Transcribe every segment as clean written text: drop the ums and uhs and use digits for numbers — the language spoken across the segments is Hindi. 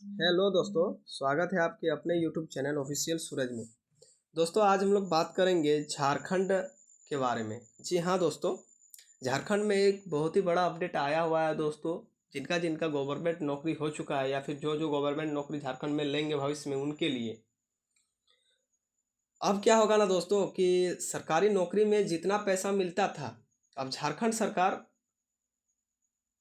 हेलो दोस्तों, स्वागत है आपके अपने यूट्यूब चैनल ऑफिशियल सूरज में। दोस्तों, आज हम लोग बात करेंगे झारखंड के बारे में। जी हाँ दोस्तों, झारखंड में एक बहुत ही बड़ा अपडेट आया हुआ है दोस्तों। जिनका जिनका गवर्नमेंट नौकरी हो चुका है या फिर जो जो गवर्नमेंट नौकरी झारखंड में लेंगे भविष्य में, उनके लिए अब क्या होगा ना दोस्तों कि सरकारी नौकरी में जितना पैसा मिलता था, अब झारखंड सरकार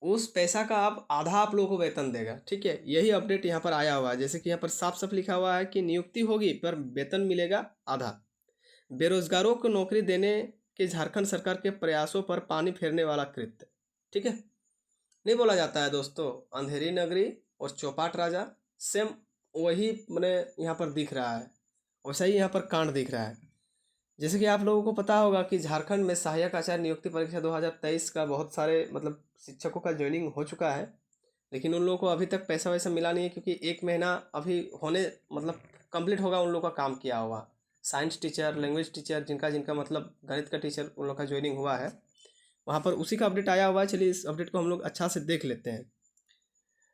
उस पैसा का अब आधा आप लोगों को वेतन देगा। ठीक है, यही अपडेट यहाँ पर आया हुआ है। जैसे कि यहाँ पर साफ साफ लिखा हुआ है कि नियुक्ति होगी पर वेतन मिलेगा आधा। बेरोजगारों को नौकरी देने के झारखंड सरकार के प्रयासों पर पानी फेरने वाला कृत्य। ठीक है, नहीं बोला जाता है दोस्तों अंधेरी नगरी और चौपाट राजा, सेम वही मैंने यहाँ पर दिख रहा है, वैसा ही यहाँ पर कांड दिख रहा है। जैसे कि आप लोगों को पता होगा कि झारखंड में सहायक आचार्य नियुक्ति परीक्षा 2023 का बहुत सारे मतलब शिक्षकों का ज्वाइनिंग हो चुका है, लेकिन उन लोगों को अभी तक पैसा वैसा मिला नहीं है, क्योंकि 1 महीना अभी होने मतलब कंप्लीट होगा उन लोगों का काम किया हुआ। साइंस टीचर, लैंग्वेज टीचर, जिनका जिनका मतलब गणित का टीचर, उन लोग का ज्वाइनिंग हुआ है, वहाँ पर उसी का अपडेट आया हुआ है। चलिए इस अपडेट को हम लोग अच्छा से देख लेते हैं।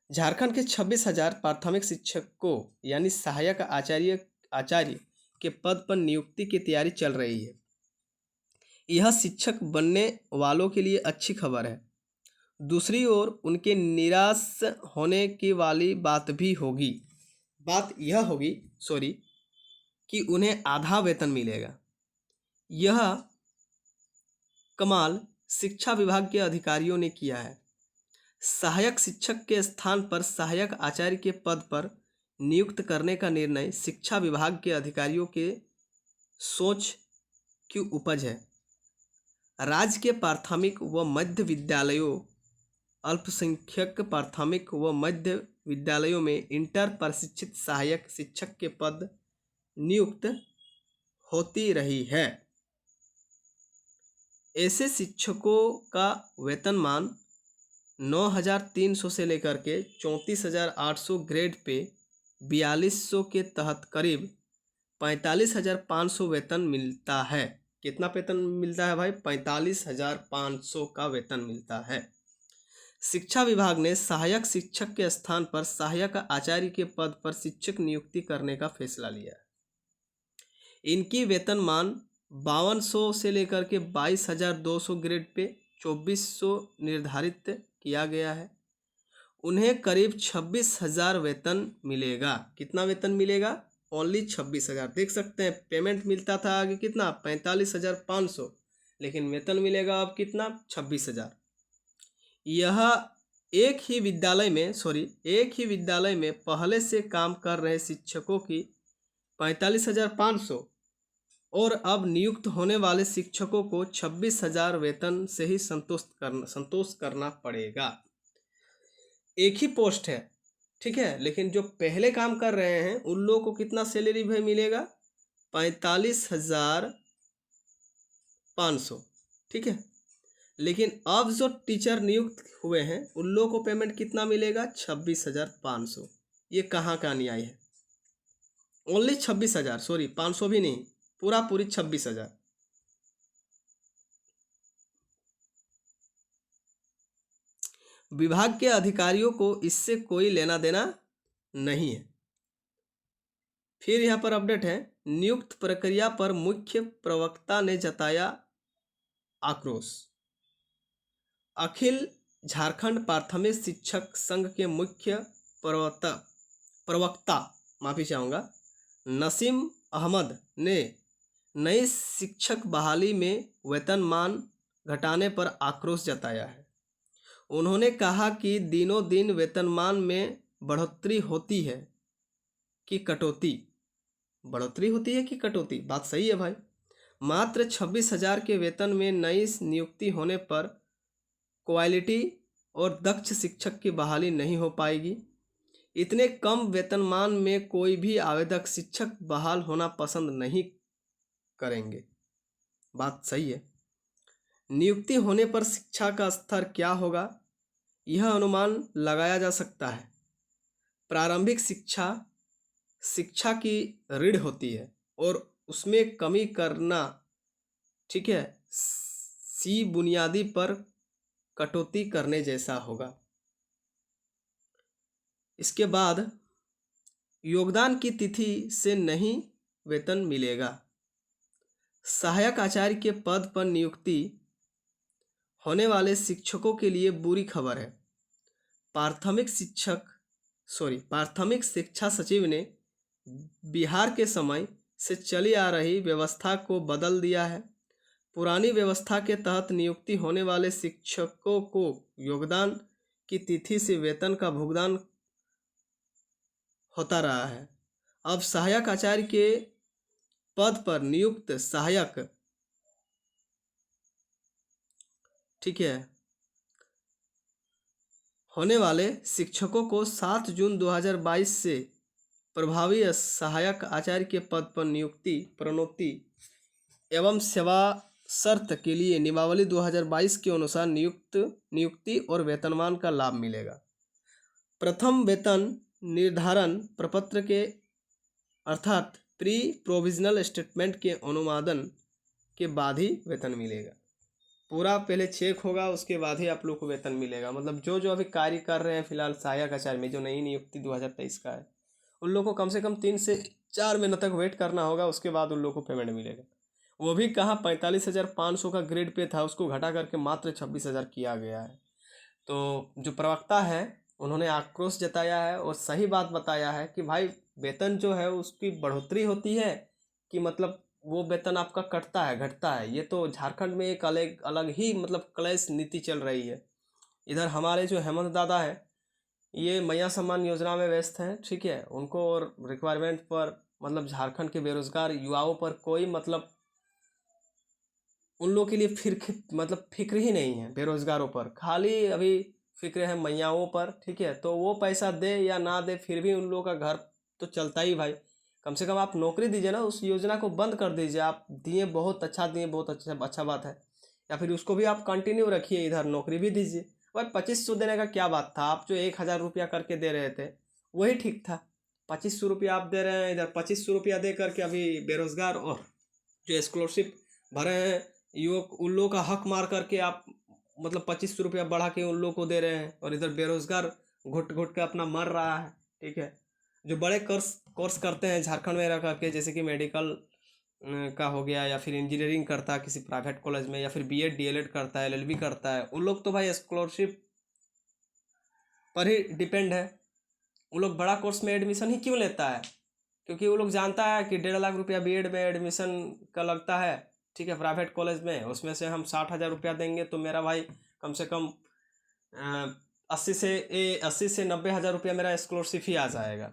झारखंड के 26,000 प्राथमिक शिक्षकों यानी सहायक आचार्य आचार्य के पद पर नियुक्ति की तैयारी चल रही है। यह शिक्षक बनने वालों के लिए अच्छी खबर है। दूसरी ओर उनके निराश होने की वाली बात भी होगी। बात यह होगी कि उन्हें आधा वेतन मिलेगा। यह कमाल शिक्षा विभाग के अधिकारियों ने किया है। सहायक शिक्षक के स्थान पर सहायक आचार्य के पद पर नियुक्त करने का निर्णय शिक्षा विभाग के अधिकारियों के सोच की उपज है। राज्य के प्राथमिक व मध्य विद्यालयों, अल्पसंख्यक प्राथमिक व मध्य विद्यालयों में इंटर प्रशिक्षित सहायक शिक्षक के पद नियुक्त होती रही है। ऐसे शिक्षकों का वेतनमान 9,300 से लेकर के 34,800 ग्रेड पे 4,200 के तहत करीब 45,500 वेतन मिलता है। कितना वेतन मिलता है भाई? 45,500 का वेतन मिलता है। शिक्षा विभाग ने सहायक शिक्षक के स्थान पर सहायक आचार्य के पद पर शिक्षक नियुक्ति करने का फैसला लिया है। इनकी वेतनमान 5,200 से लेकर के 22,200 ग्रेड पे 2,400 निर्धारित किया गया है। उन्हें करीब 26,000 वेतन मिलेगा। कितना वेतन मिलेगा? ओनली 26,000। देख सकते हैं पेमेंट मिलता था आगे कितना? 45,500, लेकिन वेतन मिलेगा अब कितना? 26,000। यह एक ही विद्यालय में पहले से काम कर रहे शिक्षकों की 45,500 और अब नियुक्त होने वाले शिक्षकों को 26,000 वेतन से ही संतोष करना पड़ेगा। एक ही पोस्ट है, ठीक है, लेकिन जो पहले काम कर रहे हैं उन लोगों को कितना सैलरी भाई मिलेगा? 45,500। ठीक है, लेकिन अब जो टीचर नियुक्त हुए हैं उन लोगों को पेमेंट कितना मिलेगा? 26,500। ये कहाँ का न्याय है? ओनली 26,000, सॉरी 500 भी नहीं, पूरी 26,000। विभाग के अधिकारियों को इससे कोई लेना देना नहीं है। फिर यहाँ पर अपडेट है, नियुक्त प्रक्रिया पर मुख्य प्रवक्ता ने जताया आक्रोश। अखिल झारखंड प्राथमिक शिक्षक संघ के मुख्य प्रवक्ता माफी चाहूँगा नसीम अहमद ने नई शिक्षक बहाली में वेतनमान घटाने पर आक्रोश जताया है। उन्होंने कहा कि दिनों दिन वेतनमान में बढ़ोतरी होती है कि कटौती? बढ़ोतरी होती है कि कटौती? बात सही है भाई। मात्र 26,000 के वेतन में नई नियुक्ति होने पर क्वालिटी और दक्ष शिक्षक की बहाली नहीं हो पाएगी। इतने कम वेतनमान में कोई भी आवेदक शिक्षक बहाल होना पसंद नहीं करेंगे। बात सही है। नियुक्ति होने पर शिक्षा का स्तर क्या होगा, यह अनुमान लगाया जा सकता है। प्रारंभिक शिक्षा की रीढ़ होती है और उसमें कमी करना, ठीक है, सी बुनियादी पर कटौती करने जैसा होगा। इसके बाद योगदान की तिथि से नहीं वेतन मिलेगा। सहायक आचार्य के पद पर नियुक्ति होने वाले शिक्षकों के लिए बुरी खबर है। प्राथमिक शिक्षा सचिव ने बिहार के समय से चली आ रही व्यवस्था को बदल दिया है। पुरानी व्यवस्था के तहत नियुक्ति होने वाले शिक्षकों को योगदान की तिथि से वेतन का भुगतान होता रहा है। अब सहायक आचार्य के पद पर नियुक्त सहायक, ठीक है, होने वाले शिक्षकों को 7 जून 2022 से प्रभावी सहायक आचार्य के पद पर नियुक्ति, प्रोन्नति एवं सेवा शर्त के लिए नियमावली 2022 के अनुसार नियुक्ति और वेतनमान का लाभ मिलेगा। प्रथम वेतन निर्धारण प्रपत्र के अर्थात प्री प्रोविजनल स्टेटमेंट के अनुमोदन के बाद ही वेतन मिलेगा। पूरा पहले चेक होगा, उसके बाद ही आप लोग को वेतन मिलेगा। मतलब जो जो अभी कार्य कर रहे हैं फिलहाल सहायक आचार्य में, जो नई नियुक्ति 2023 का है, उन लोगों को कम से कम 3 से 4 महीनों तक वेट करना होगा, उसके बाद उन लोगों को पेमेंट मिलेगा। वो भी कहाँ 45,500 का ग्रेड पे था, उसको घटा करके मात्र 26,000 किया गया है। तो जो प्रवक्ता है उन्होंने आक्रोश जताया है और सही बात बताया है कि भाई वेतन जो है उसकी बढ़ोतरी होती है कि मतलब वो वेतन आपका कटता है, घटता है। ये तो झारखंड में एक अलग अलग ही मतलब क्लैश नीति चल रही है। इधर हमारे जो हेमंत दादा है ये मैया सम्मान योजना में व्यस्त हैं, ठीक है। उनको और रिक्वायरमेंट पर मतलब झारखंड के बेरोजगार युवाओं पर कोई मतलब उन लोगों के लिए फिक्र ही नहीं है। बेरोजगारों पर खाली अभी फिक्र है मैयाओं पर, ठीक है। तो वो पैसा दे या ना दे फिर भी उन लोगों का घर तो चलता ही भाई। कम से कम आप नौकरी दीजिए ना, उस योजना को बंद कर दीजिए। आप दिए बहुत अच्छा दिए, बहुत अच्छा बात है, या फिर उसको भी आप कंटिन्यू रखिए, इधर नौकरी भी दीजिए। भाई 2500 देने का क्या बात था? आप जो 1,000 रुपया करके दे रहे थे वही ठीक था। 2500 रुपया आप दे रहे हैं, इधर 2500 रुपया दे करके अभी बेरोजगार और जो स्कॉलरशिप भरे हैं युवक, उन लोगों का हक मार करके आप मतलब 2500 रुपया बढ़ा के उन लोगों को दे रहे हैं, और इधर बेरोजगार घुट घुट के अपना मर रहा है, ठीक है। जो बड़े कोर्स करते हैं झारखंड में रह करके, जैसे कि मेडिकल का हो गया, या फिर इंजीनियरिंग करता है किसी प्राइवेट कॉलेज में, या फिर बीएड डीएलएड करता है, एलएलबी करता है, उन लोग तो भाई स्कॉलरशिप पर ही डिपेंड है। उन लोग बड़ा कोर्स में एडमिशन ही क्यों लेता है? क्योंकि वो लोग जानता है कि 1.5 लाख रुपया बीएड में एडमिशन का लगता है, ठीक है, प्राइवेट कॉलेज में। उसमें से हम 60,000 रुपया देंगे तो मेरा भाई कम से कम 80 से 90,000 रुपया मेरा स्कॉलरशिप ही आ जाएगा।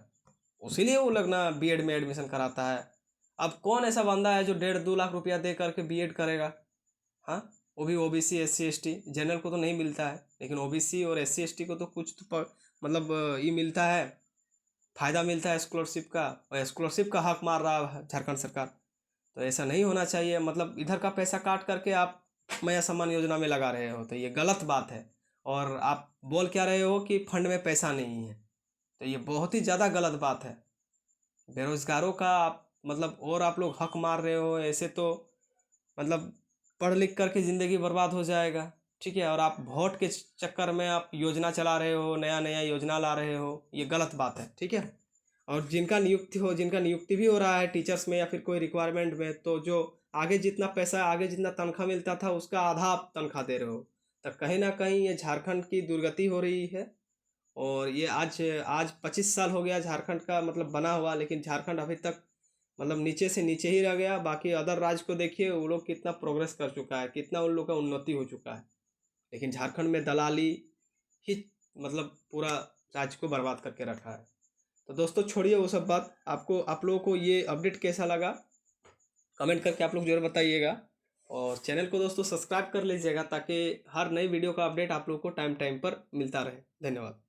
उसीलिए वो लोग ना बीएड में एडमिशन कराता है। अब कौन ऐसा बंदा है जो 1.5-2 लाख रुपया दे करके बीएड करेगा? हाँ, वो भी ओबीसी एससी एसटी। जनरल को तो नहीं मिलता है, लेकिन ओबीसी और एससी एसटी को तो कुछ तो मतलब ये मिलता है, फ़ायदा मिलता है स्कॉलरशिप का, और स्कॉलरशिप का हक मार रहा है झारखंड सरकार। तो ऐसा नहीं होना चाहिए। मतलब इधर का पैसा काट करके आप मैया सम्मान योजना में लगा रहे हो, तो ये गलत बात है। और आप बोल क्या रहे हो कि फंड में पैसा नहीं है, तो ये बहुत ही ज़्यादा गलत बात है। बेरोजगारों का आप मतलब और आप लोग हक मार रहे हो, ऐसे तो मतलब पढ़ लिख करके ज़िंदगी बर्बाद हो जाएगा, ठीक है। और आप वोट के चक्कर में आप योजना चला रहे हो, नया नया योजना ला रहे हो, ये गलत बात है, ठीक है। और जिनका नियुक्ति भी हो रहा है टीचर्स में या फिर कोई रिक्वायरमेंट में, तो जो आगे जितना पैसा, आगे जितना तनख्वाह मिलता था उसका आधा आप तनख्वाह दे रहे हो। तो कहीं ना कहीं ये झारखंड की दुर्गति हो रही है। और ये आज 25 साल हो गया झारखंड का मतलब बना हुआ, लेकिन झारखंड अभी तक मतलब नीचे से नीचे ही रह गया। बाकी अदर राज्य को देखिए, वो लोग कितना प्रोग्रेस कर चुका है, कितना उन लोग का उन्नति हो चुका है। लेकिन झारखंड में दलाली ही मतलब पूरा राज्य को बर्बाद करके रखा है। तो दोस्तों छोड़िए वो सब बात। आप लोगों को ये अपडेट कैसा लगा कमेंट करके आप लोग जरूर बताइएगा। और चैनल को दोस्तों सब्सक्राइब कर लीजिएगा, ताकि हर नई वीडियो का अपडेट आप लोगों को टाइम टाइम पर मिलता रहे। धन्यवाद।